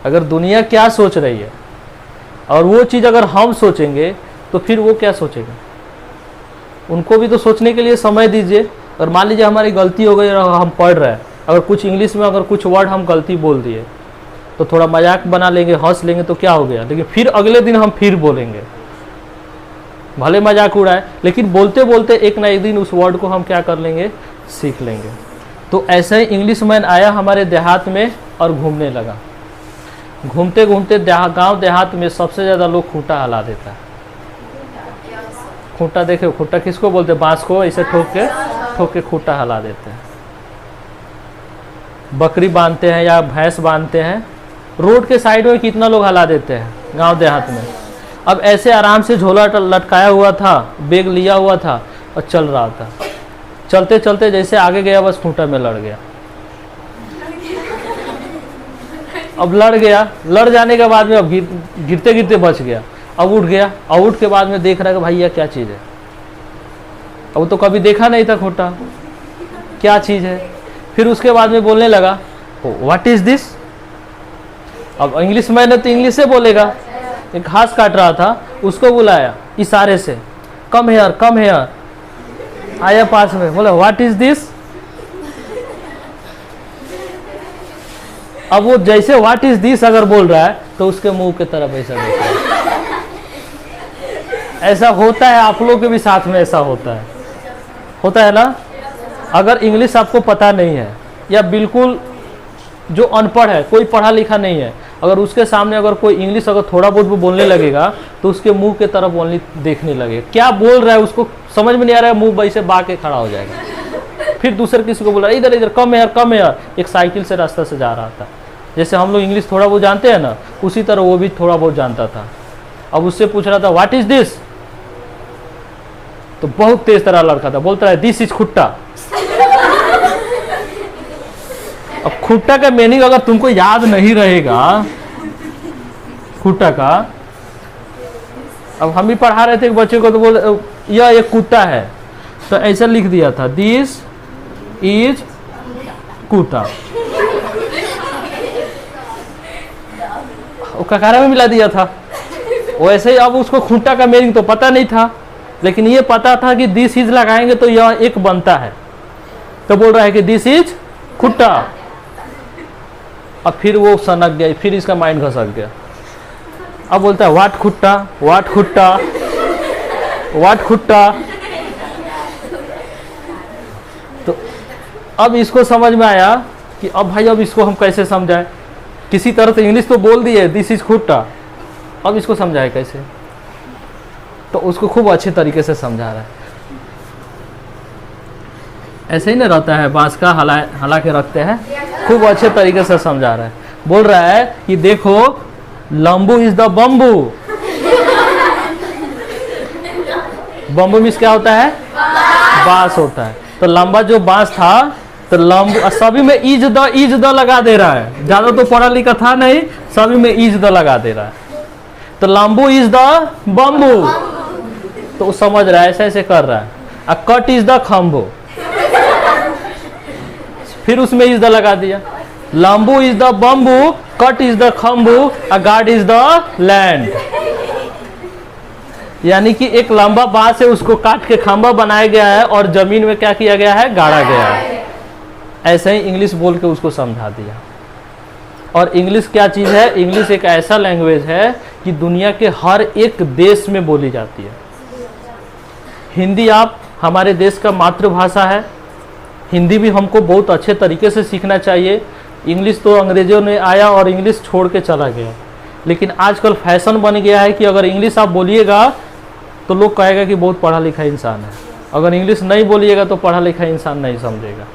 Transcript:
अगर दुनिया क्या सोच रही है और वो चीज़ अगर हम सोचेंगे तो फिर वो क्या सोचेगा। उनको भी तो सोचने के लिए समय दीजिए। और मान लीजिए हमारी गलती हो गई और हम पढ़ रहे हैं, अगर कुछ इंग्लिश में अगर कुछ वर्ड हम गलती बोल दिए तो थोड़ा मजाक बना लेंगे, हंस लेंगे तो क्या हो गया, लेकिन फिर अगले दिन हम फिर बोलेंगे, भले मजाक उड़ाए, लेकिन बोलते बोलते एक ना एक दिन उस वर्ड को हम क्या कर लेंगे, सीख लेंगे। तो ऐसे ही इंग्लिश मैन आया हमारे देहात में और घूमने लगा। घूमते घूमते गांव देहात में सबसे ज़्यादा लोग खूंटा हिला देता है। खूंटा देखो, खूंटा किसको बोलते हैं, बांस को ऐसे ठोक के खूंटा हिला देते हैं। बकरी बांधते हैं या भैंस बांधते हैं, रोड के साइड में कितना लोग हिला देते हैं गांव देहात में। अब ऐसे आराम से झोला लटकाया हुआ था, बैग लिया हुआ था और चल रहा था। चलते चलते जैसे आगे गया बस खूंटा में लड़ गया। अब लड़ गया, लड़ जाने के बाद में अब गिरते गिरते बच गया। अब उठ गया, अब उठ के बाद में देख रहा है कि भाई यह क्या चीज़ है। अब तो कभी देखा नहीं था खूंटा, क्या चीज़ है। फिर उसके बाद में बोलने लगा, व्हाट इज दिस। अब इंग्लिश मैंने तो इंग्लिश से बोलेगा। एक घास काट रहा था, उसको बुलाया इशारे से, कम हेयर कम हेयर। आया पास में, बोला व्हाट इज दिस। अब वो जैसे व्हाट इज दिस अगर बोल रहा है तो उसके मुंह की तरफ ऐसा देख रहा है। ऐसा होता है, आप लोगों के भी साथ में ऐसा होता है ना। अगर इंग्लिश आपको पता नहीं है या बिल्कुल जो अनपढ़ है, कोई पढ़ा लिखा नहीं है, अगर उसके सामने अगर कोई इंग्लिश अगर थोड़ा बहुत भी बोलने लगेगा तो उसके मुंह के तरफ बोलने देखने लगेगा, क्या बोल रहा है उसको समझ में नहीं आ रहा है, मुंह वैसे बा के खड़ा हो जाएगा। फिर दूसरे किसी को बोला इधर इधर कम हेयर कम हेयर। एक साइकिल से रास्ता से जा रहा था, जैसे हम लोग इंग्लिश थोड़ा बहुत जानते हैं ना, उसी तरह वो भी थोड़ा बहुत जानता था। अब उससे पूछ रहा था व्हाट इज दिस, तो बहुत तेज तरह लड़का था, बोलता है दिस इज खुट्टा। अब खुट्टा का मीनिंग अगर तुमको याद नहीं रहेगा खुट्टा का, अब हम भी पढ़ा रहे थे एक बच्चे को, तो बोल यह एक कुत्ता है, तो ऐसा लिख दिया था दिस इज कुत्ता, ककारा में मिला दिया था। वैसे ही अब उसको खुट्टा का मीनिंग तो पता नहीं था, लेकिन ये पता था कि दिस इज लगाएंगे तो यह एक बनता है, तो बोल रहा है कि दिस इज खुट्टा। अब फिर वो सनक गया, फिर इसका माइंड घसक गया। अब बोलता है व्हाट खुट्टा व्हाट खुट्टा व्हाट खुट्टा। तो अब इसको समझ में आया कि अब भाई अब इसको हम कैसे समझाएं। किसी तरह से इंग्लिश तो बोल दी है दिस इज खुट्टा, अब इसको समझाए कैसे। तो उसको खूब अच्छे तरीके से समझा रहा है। ऐसे ही ना रहता है, बांस का हला के रखते हैं, खूब अच्छे तरीके से समझा रहा है। बोल रहा है कि देखो लंबू is the bamboo. Bamboo means क्या होता है, बांस होता है। तो लंबा जो बांस था, तो लंबू सभी में इज द लगा दे रहा है। ज्यादा तो पढ़ा लिखा था नहीं, सभी में इज द लगा दे रहा है। तो लंबू इज द बम्बू, तो वो समझ रहा है, ऐसे ऐसे कर रहा है। अ कट इज द खम्बू, फिर उसमें इज द लगा दिया। लंबू is the bamboo, cut is the खम्बू, a guard is the land. यानी कि एक लंबा बांस है, उसको काट के खंबा बनाया गया है और जमीन में क्या किया गया है, गाड़ा गया है। ऐसे ही इंग्लिश बोल के उसको समझा दिया। और इंग्लिश क्या चीज़ है, इंग्लिश एक ऐसा लैंग्वेज है कि दुनिया के हर एक देश में बोली जाती है। हिंदी आप हमारे देश का मातृभाषा है, हिंदी भी हमको बहुत अच्छे तरीके से सीखना चाहिए। इंग्लिश तो अंग्रेजों ने आया और इंग्लिश छोड़ के चला गया, लेकिन आजकल फैशन बन गया है कि अगर इंग्लिश आप बोलिएगा तो लोग कहेगा कि बहुत पढ़ा लिखा इंसान है। अगर इंग्लिश नहीं बोलिएगा तो पढ़ा लिखा इंसान नहीं समझेगा।